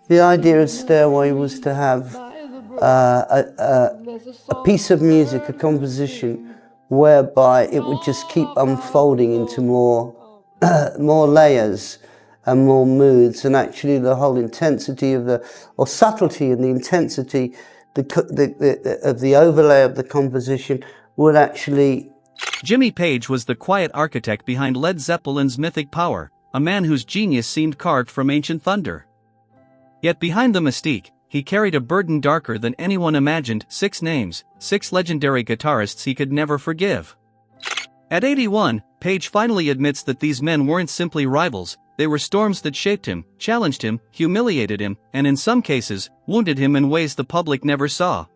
The idea of Stairway was to have a piece of music, a composition, whereby it would just keep unfolding into more layers and more moods, and actually the whole intensity of or subtlety and the intensity of the overlay of the composition would actually... Jimmy Page was the quiet architect behind Led Zeppelin's mythic power, a man whose genius seemed carved from ancient thunder. Yet behind the mystique, he carried a burden darker than anyone imagined: 6 names, 6 legendary guitarists he could never forgive. At 81, Page finally admits that these men weren't simply rivals, they were storms that shaped him, challenged him, humiliated him, and in some cases, wounded him in ways the public never saw.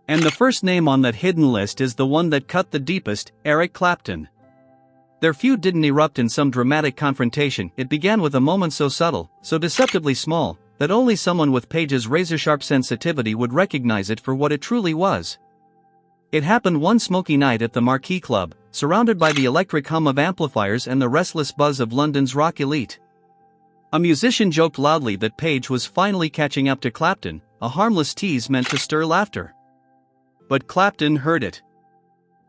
And the first name on that hidden list is the one that cut the deepest: Eric Clapton. Their feud didn't erupt in some dramatic confrontation, it began with a moment so subtle, so deceptively small, that only someone with Page's razor-sharp sensitivity would recognize it for what it truly was. It happened one smoky night at the Marquee Club, surrounded by the electric hum of amplifiers and the restless buzz of London's rock elite. A musician joked loudly that Page was finally catching up to Clapton, a harmless tease meant to stir laughter. But Clapton heard it.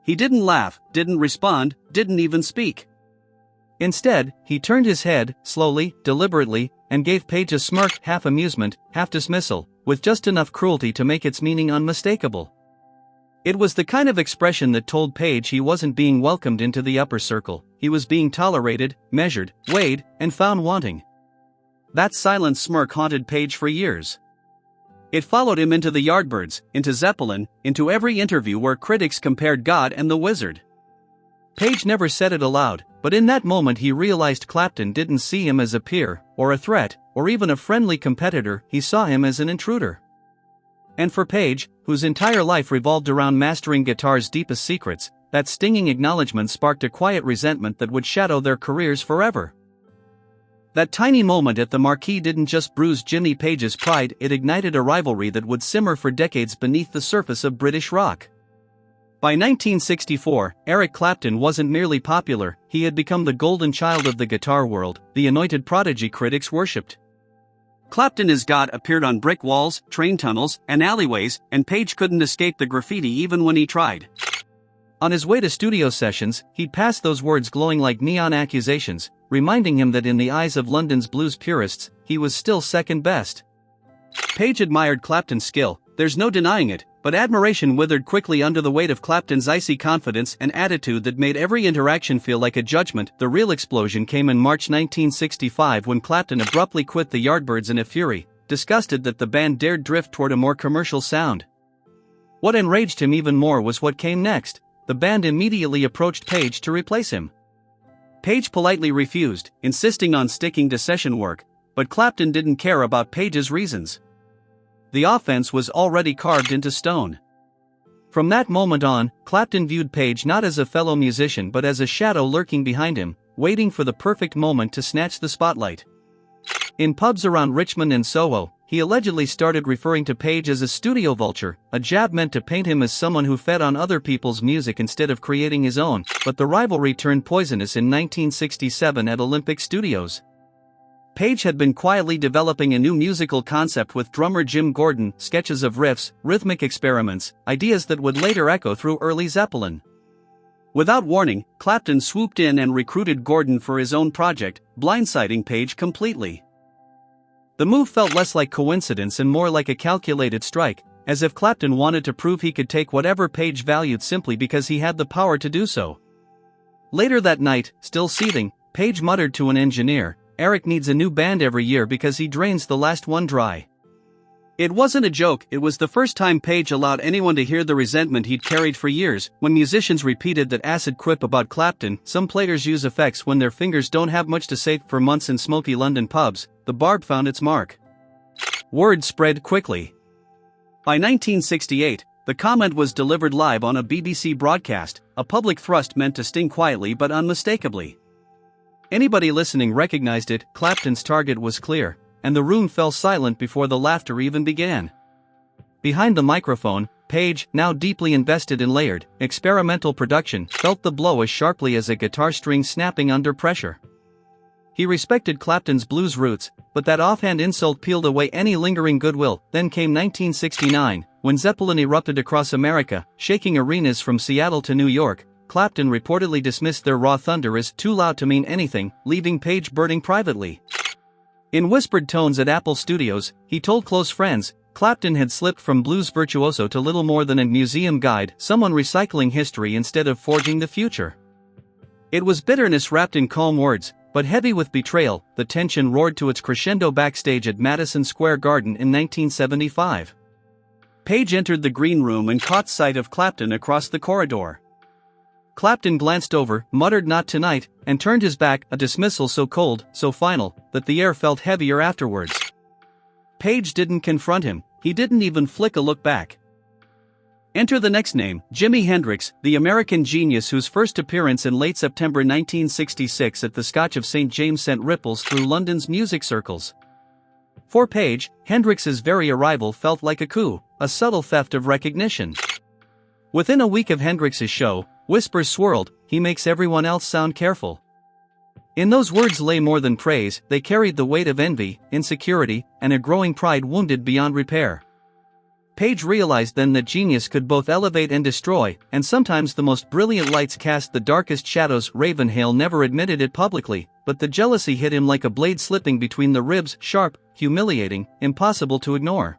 He didn't laugh, didn't respond, didn't even speak. Instead, he turned his head, slowly, deliberately, and gave Page a smirk, half amusement, half dismissal, with just enough cruelty to make its meaning unmistakable. It was the kind of expression that told Page he wasn't being welcomed into the upper circle, he was being tolerated, measured, weighed, and found wanting. That silent smirk haunted Page for years. It followed him into the Yardbirds, into Zeppelin, into every interview where critics compared God and the Wizard. Page never said it aloud, but in that moment he realized Clapton didn't see him as a peer, or a threat, or even a friendly competitor, he saw him as an intruder. And for Page, whose entire life revolved around mastering guitar's deepest secrets, that stinging acknowledgement sparked a quiet resentment that would shadow their careers forever. That tiny moment at the Marquee didn't just bruise Jimmy Page's pride, it ignited a rivalry that would simmer for decades beneath the surface of British rock. By 1964, Eric Clapton wasn't merely popular, he had become the golden child of the guitar world, the anointed prodigy critics worshipped. Clapton as God appeared on brick walls, train tunnels, and alleyways, and Page couldn't escape the graffiti even when he tried. On his way to studio sessions, he'd pass those words glowing like neon accusations, reminding him that in the eyes of London's blues purists, he was still second best. Page admired Clapton's skill, there's no denying it, but admiration withered quickly under the weight of Clapton's icy confidence and attitude that made every interaction feel like a judgment. The real explosion came in March 1965 when Clapton abruptly quit the Yardbirds in a fury, disgusted that the band dared drift toward a more commercial sound. What enraged him even more was what came next. The band immediately approached Page to replace him. Page politely refused, insisting on sticking to session work, but Clapton didn't care about Page's reasons. The offense was already carved into stone. From that moment on, Clapton viewed Page not as a fellow musician but as a shadow lurking behind him, waiting for the perfect moment to snatch the spotlight. In pubs around Richmond and Soho, he allegedly started referring to Page as a studio vulture, a jab meant to paint him as someone who fed on other people's music instead of creating his own, but the rivalry turned poisonous in 1967 at Olympic Studios. Page had been quietly developing a new musical concept with drummer Jim Gordon, sketches of riffs, rhythmic experiments, ideas that would later echo through early Zeppelin. Without warning, Clapton swooped in and recruited Gordon for his own project, blindsiding Page completely. The move felt less like coincidence and more like a calculated strike, as if Clapton wanted to prove he could take whatever Page valued simply because he had the power to do so. Later that night, still seething, Page muttered to an engineer, "Eric needs a new band every year because he drains the last one dry." It wasn't a joke, it was the first time Page allowed anyone to hear the resentment he'd carried for years. When musicians repeated that acid quip about Clapton, "Some players use effects when their fingers don't have much to say," for months in smoky London pubs, the barb found its mark. Word spread quickly. By 1968, the comment was delivered live on a BBC broadcast, a public thrust meant to sting quietly but unmistakably. Anybody listening recognized it. Clapton's target was clear, and the room fell silent before the laughter even began. Behind the microphone, Page, now deeply invested in layered, experimental production, felt the blow as sharply as a guitar string snapping under pressure. He respected Clapton's blues roots, but that offhand insult peeled away any lingering goodwill. Then came 1969, when Zeppelin erupted across America, shaking arenas from Seattle to New York. Clapton reportedly dismissed their raw thunder as too loud to mean anything, leaving Page burning privately. In whispered tones at Apple Studios, he told close friends, Clapton had slipped from blues virtuoso to little more than a museum guide, someone recycling history instead of forging the future. It was bitterness wrapped in calm words, but heavy with betrayal. The tension roared to its crescendo backstage at Madison Square Garden in 1975. Page entered the green room and caught sight of Clapton across the corridor. Clapton glanced over, muttered "not tonight," and turned his back, a dismissal so cold, so final, that the air felt heavier afterwards. Page didn't confront him, he didn't even flick a look back. Enter the next name, Jimi Hendrix, the American genius whose first appearance in late September 1966 at the Scotch of St. James sent ripples through London's music circles. For Page, Hendrix's very arrival felt like a coup, a subtle theft of recognition. Within a week of Hendrix's show, whispers swirled, "He makes everyone else sound careful." In those words lay more than praise, they carried the weight of envy, insecurity, and a growing pride wounded beyond repair. Page realized then that genius could both elevate and destroy, and sometimes the most brilliant lights cast the darkest shadows. Ravenhill never admitted it publicly, but the jealousy hit him like a blade slipping between the ribs, sharp, humiliating, impossible to ignore.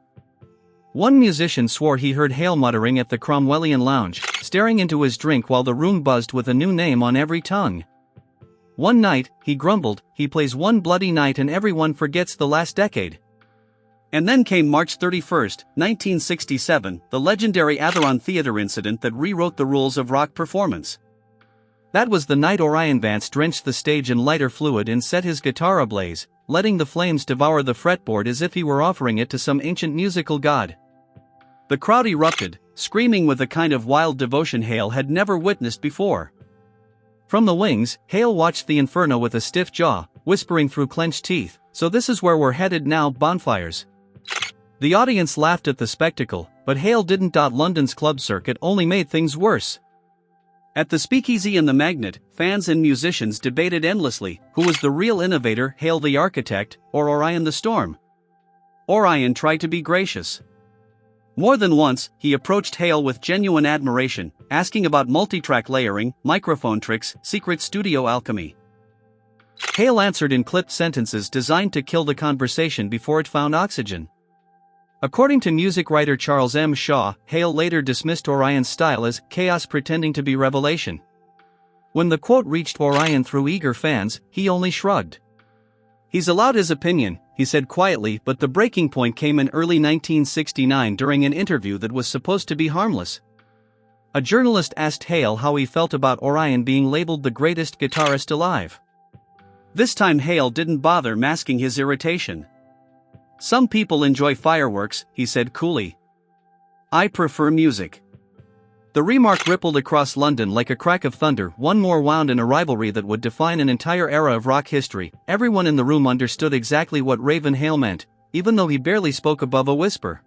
One musician swore he heard Hale muttering at the Cromwellian lounge, staring into his drink while the room buzzed with a new name on every tongue. One night, he grumbled, he plays one bloody night and everyone forgets the last decade. And then came March 31, 1967, the legendary Atheron Theater incident that rewrote the rules of rock performance. That was the night Orion Vance drenched the stage in lighter fluid and set his guitar ablaze, letting the flames devour the fretboard as if he were offering it to some ancient musical god. The crowd erupted, screaming with a kind of wild devotion Hale had never witnessed before. From the wings, Hale watched the inferno with a stiff jaw, whispering through clenched teeth, "So this is where we're headed now, bonfires." The audience laughed at the spectacle, but Hale didn't. London's club circuit only made things worse. At the Speakeasy and the Magnet, fans and musicians debated endlessly, who was the real innovator, Hale the architect, or Orion the storm? Orion tried to be gracious. More than once, he approached Hale with genuine admiration, asking about multitrack layering, microphone tricks, secret studio alchemy. Hale answered in clipped sentences designed to kill the conversation before it found oxygen. According to music writer Charles M. Shaw, Hale later dismissed Orion's style as chaos pretending to be revelation. When the quote reached Orion through eager fans, he only shrugged. "He's allowed his opinion," he said quietly, but the breaking point came in early 1969 during an interview that was supposed to be harmless. A journalist asked Hale how he felt about Orion being labeled the greatest guitarist alive. This time Hale didn't bother masking his irritation. "Some people enjoy fireworks," he said coolly. "I prefer music." The remark rippled across London like a crack of thunder, one more wound in a rivalry that would define an entire era of rock history. Everyone in the room understood exactly what Ravenhill meant, even though he barely spoke above a whisper.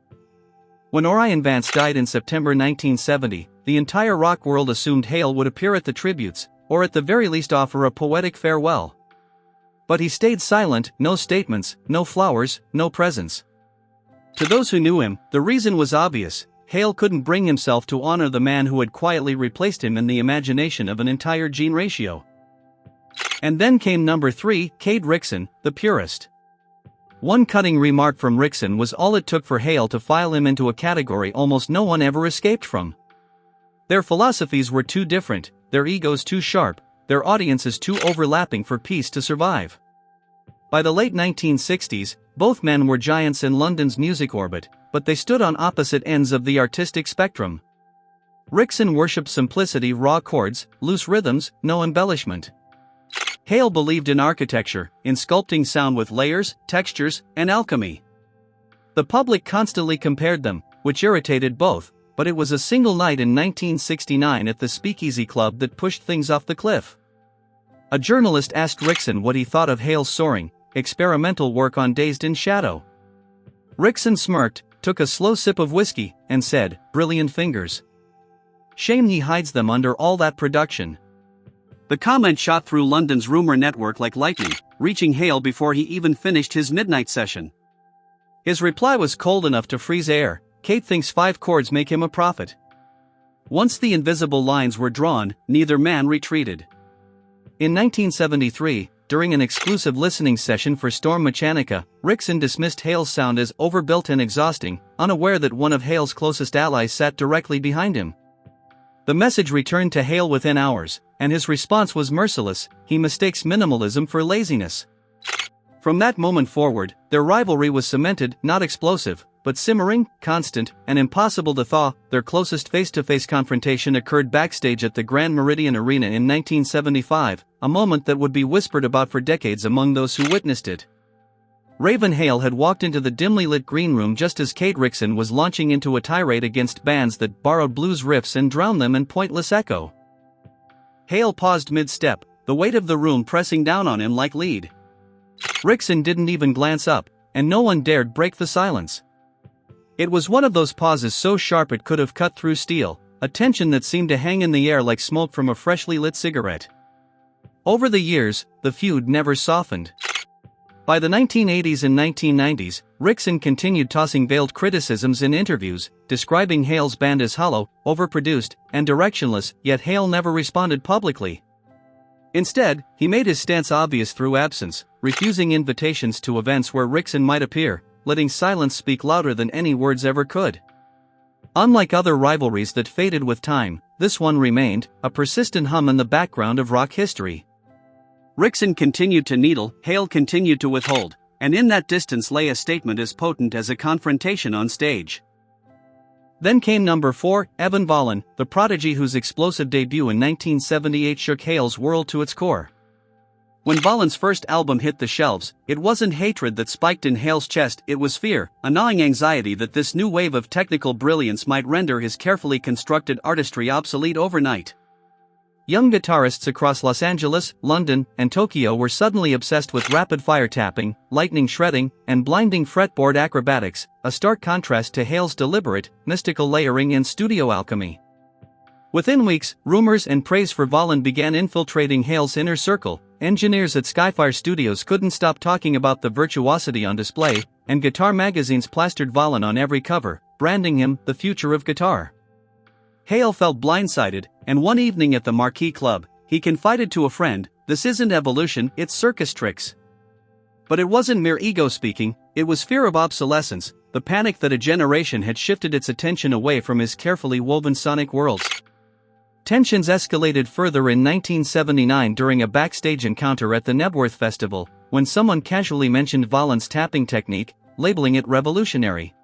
When Orion Vance died in September 1970, the entire rock world assumed Hale would appear at the tributes, or at the very least offer a poetic farewell. But he stayed silent, no statements, no flowers, no presents. To those who knew him, the reason was obvious. Hale couldn't bring himself to honor the man who had quietly replaced him in the imagination of an entire gene ratio. And then came number 3, Cade Rickson, the purist. One cutting remark from Rickson was all it took for Hale to file him into a category almost no one ever escaped from. Their philosophies were too different, their egos too sharp, their audiences too overlapping for peace to survive. By the late 1960s, both men were giants in London's music orbit, but they stood on opposite ends of the artistic spectrum. Rickson worshipped simplicity, raw chords, loose rhythms, no embellishment. Hale believed in architecture, in sculpting sound with layers, textures, and alchemy. The public constantly compared them, which irritated both, but it was a single night in 1969 at the Speakeasy Club that pushed things off the cliff. A journalist asked Rickson what he thought of Hale's soaring, experimental work on Dazed in Shadow. Rickson smirked, took a slow sip of whiskey, and said, "Brilliant fingers. Shame he hides them under all that production." The comment shot through London's rumour network like lightning, reaching Hale before he even finished his midnight session. His reply was cold enough to freeze air. Kate thinks 5 chords make him a prophet. Once the invisible lines were drawn, neither man retreated. In 1973, during an exclusive listening session for Storm Mechanica, Rickson dismissed Hale's sound as overbuilt and exhausting, unaware that one of Hale's closest allies sat directly behind him. The message returned to Hale within hours, and his response was merciless: he mistakes minimalism for laziness. From that moment forward, their rivalry was cemented, not explosive, but simmering, constant, and impossible to thaw. Their closest face-to-face confrontation occurred backstage at the Grand Meridian Arena in 1975, a moment that would be whispered about for decades among those who witnessed it. Raven Hale had walked into the dimly lit green room just as Kate Rickson was launching into a tirade against bands that borrowed blues riffs and drowned them in pointless echo. Hale paused mid-step, the weight of the room pressing down on him like lead. Rickson didn't even glance up, and no one dared break the silence. It was one of those pauses so sharp it could have cut through steel, a tension that seemed to hang in the air like smoke from a freshly lit cigarette. Over the years, the feud never softened. By the 1980s and 1990s, Rickson continued tossing veiled criticisms in interviews, describing Hale's band as hollow, overproduced, and directionless, yet Hale never responded publicly. Instead, he made his stance obvious through absence, refusing invitations to events where Rickson might appear, letting silence speak louder than any words ever could. Unlike other rivalries that faded with time, this one remained, a persistent hum in the background of rock history. Rickson continued to needle, Hale continued to withhold, and in that distance lay a statement as potent as a confrontation on stage. Then came number 4, Evan Valen, the prodigy whose explosive debut in 1978 shook Hale's world to its core. When Valen's first album hit the shelves, it wasn't hatred that spiked in Hale's chest, it was fear, a gnawing anxiety that this new wave of technical brilliance might render his carefully constructed artistry obsolete overnight. Young guitarists across Los Angeles, London, and Tokyo were suddenly obsessed with rapid-fire tapping, lightning shredding, and blinding fretboard acrobatics, a stark contrast to Hale's deliberate, mystical layering and studio alchemy. Within weeks, rumors and praise for Valen began infiltrating Hale's inner circle. Engineers at Skyfire Studios couldn't stop talking about the virtuosity on display, and guitar magazines plastered Valen on every cover, branding him the future of guitar. Hale felt blindsided, and one evening at the Marquee Club, he confided to a friend, "This isn't evolution, it's circus tricks." But it wasn't mere ego speaking, it was fear of obsolescence, the panic that a generation had shifted its attention away from his carefully woven sonic worlds. Tensions escalated further in 1979 during a backstage encounter at the Knebworth Festival, when someone casually mentioned Valen's tapping technique, labeling it revolutionary.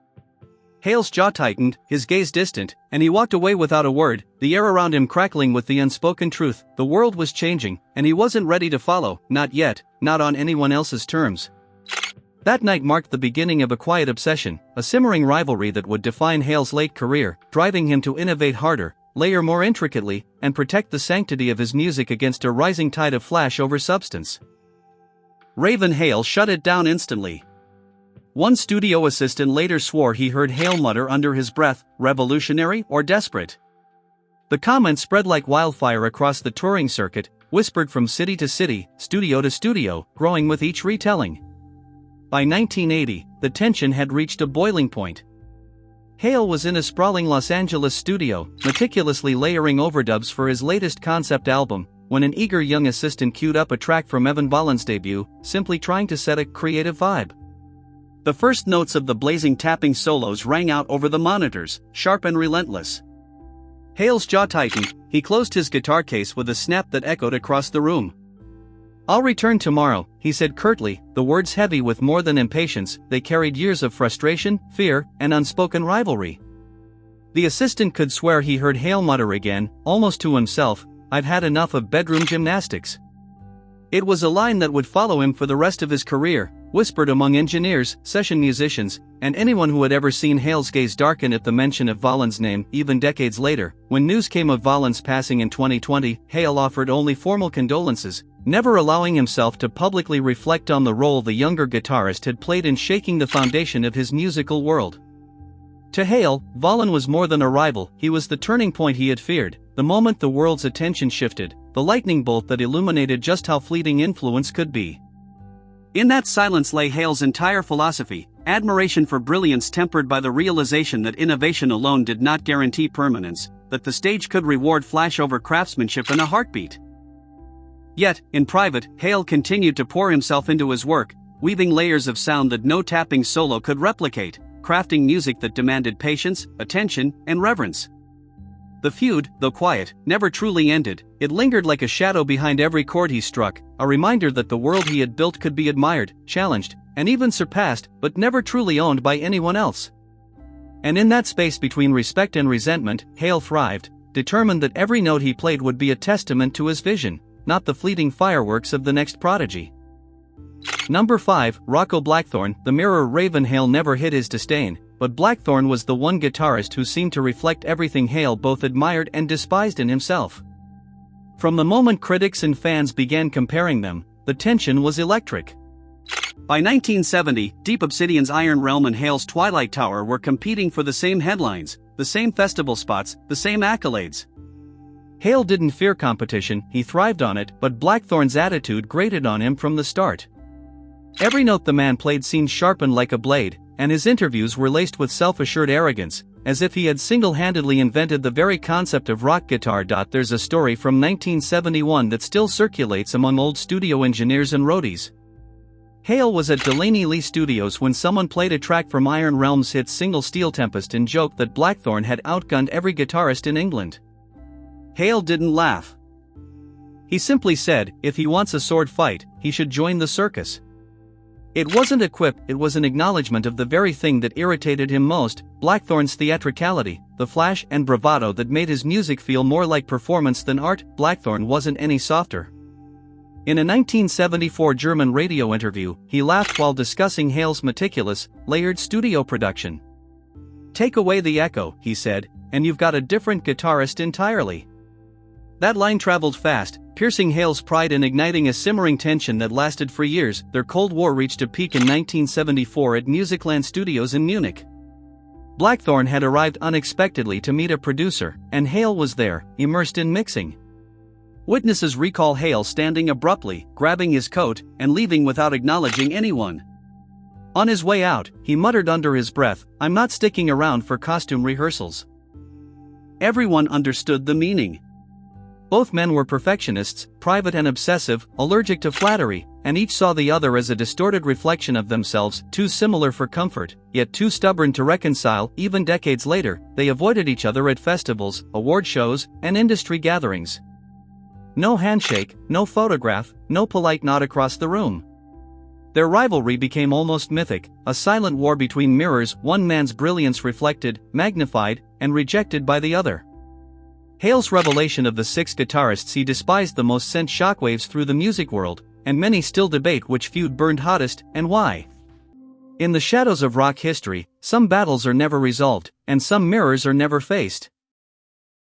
Hale's jaw tightened, his gaze distant, and he walked away without a word, the air around him crackling with the unspoken truth. The world was changing, and he wasn't ready to follow, not yet, not on anyone else's terms. That night marked the beginning of a quiet obsession, a simmering rivalry that would define Hale's late career, driving him to innovate harder, layer more intricately, and protect the sanctity of his music against a rising tide of flash over substance. Raven Hale shut it down instantly. One studio assistant later swore he heard Hale mutter under his breath, "Revolutionary or desperate?" The comment spread like wildfire across the touring circuit, whispered from city to city, studio to studio, growing with each retelling. By 1980, the tension had reached a boiling point. Hale was in a sprawling Los Angeles studio, meticulously layering overdubs for his latest concept album, when an eager young assistant queued up a track from Evan Valen's debut, simply trying to set a creative vibe. The first notes of the blazing tapping solos rang out over the monitors, sharp and relentless. Hale's jaw tightened, he closed his guitar case with a snap that echoed across the room. "I'll return tomorrow," he said curtly, the words heavy with more than impatience. They carried years of frustration, fear, and unspoken rivalry. The assistant could swear he heard Hale mutter again, almost to himself, "I've had enough of bedroom gymnastics." It was a line that would follow him for the rest of his career, whispered among engineers, session musicians, and anyone who had ever seen Hale's gaze darken at the mention of Valen's name. Even decades later, when news came of Valen's passing in 2020, Hale offered only formal condolences, never allowing himself to publicly reflect on the role the younger guitarist had played in shaking the foundation of his musical world. To Hale, Valen was more than a rival, he was the turning point he had feared, the moment the world's attention shifted, the lightning bolt that illuminated just how fleeting influence could be. In that silence lay Hale's entire philosophy, admiration for brilliance tempered by the realization that innovation alone did not guarantee permanence, that the stage could reward flashover craftsmanship in a heartbeat. Yet, in private, Hale continued to pour himself into his work, weaving layers of sound that no tapping solo could replicate, crafting music that demanded patience, attention, and reverence. The feud, though quiet, never truly ended. It lingered like a shadow behind every chord he struck, a reminder that the world he had built could be admired, challenged, and even surpassed, but never truly owned by anyone else. And in that space between respect and resentment, Hale thrived, determined that every note he played would be a testament to his vision, not the fleeting fireworks of the next prodigy. Number 5, Rocco Blackthorn. The mirror raven Hale never hid his disdain, but Blackthorn was the one guitarist who seemed to reflect everything Hale both admired and despised in himself. From the moment critics and fans began comparing them, the tension was electric. By 1970, Deep Obsidian's Iron Realm and Hale's Twilight Tower were competing for the same headlines, the same festival spots, the same accolades. Hale didn't fear competition, he thrived on it, but Blackthorn's attitude grated on him from the start. Every note the man played seemed sharpened like a blade, and his interviews were laced with self-assured arrogance, as if he had single-handedly invented the very concept of rock guitar. There's a story from 1971 that still circulates among old studio engineers and roadies. Hale was at Delaney Lee Studios when someone played a track from Iron Realm's hit single Steel Tempest and joked that Blackthorn had outgunned every guitarist in England. Hale didn't laugh. He simply said, if he wants a sword fight, he should join the circus. It wasn't a quip, it was an acknowledgement of the very thing that irritated him most, Blackthorn's theatricality, the flash and bravado that made his music feel more like performance than art. Blackthorn wasn't any softer. In a 1974 German radio interview, he laughed while discussing Hale's meticulous, layered studio production. "Take away the echo," he said, "and you've got a different guitarist entirely." That line traveled fast, piercing Hale's pride and igniting a simmering tension that lasted for years. Their Cold War reached a peak in 1974 at Musicland Studios in Munich. Blackthorn had arrived unexpectedly to meet a producer, and Hale was there, immersed in mixing. Witnesses recall Hale standing abruptly, grabbing his coat, and leaving without acknowledging anyone. On his way out, he muttered under his breath, "I'm not sticking around for costume rehearsals." Everyone understood the meaning. Both men were perfectionists, private and obsessive, allergic to flattery, and each saw the other as a distorted reflection of themselves, too similar for comfort, yet too stubborn to reconcile. Even decades later, they avoided each other at festivals, award shows, and industry gatherings. No handshake, no photograph, no polite nod across the room. Their rivalry became almost mythic, a silent war between mirrors, one man's brilliance reflected, magnified, and rejected by the other. Hale's revelation of the six guitarists he despised the most sent shockwaves through the music world, and many still debate which feud burned hottest, and why. In the shadows of rock history, some battles are never resolved, and some mirrors are never faced.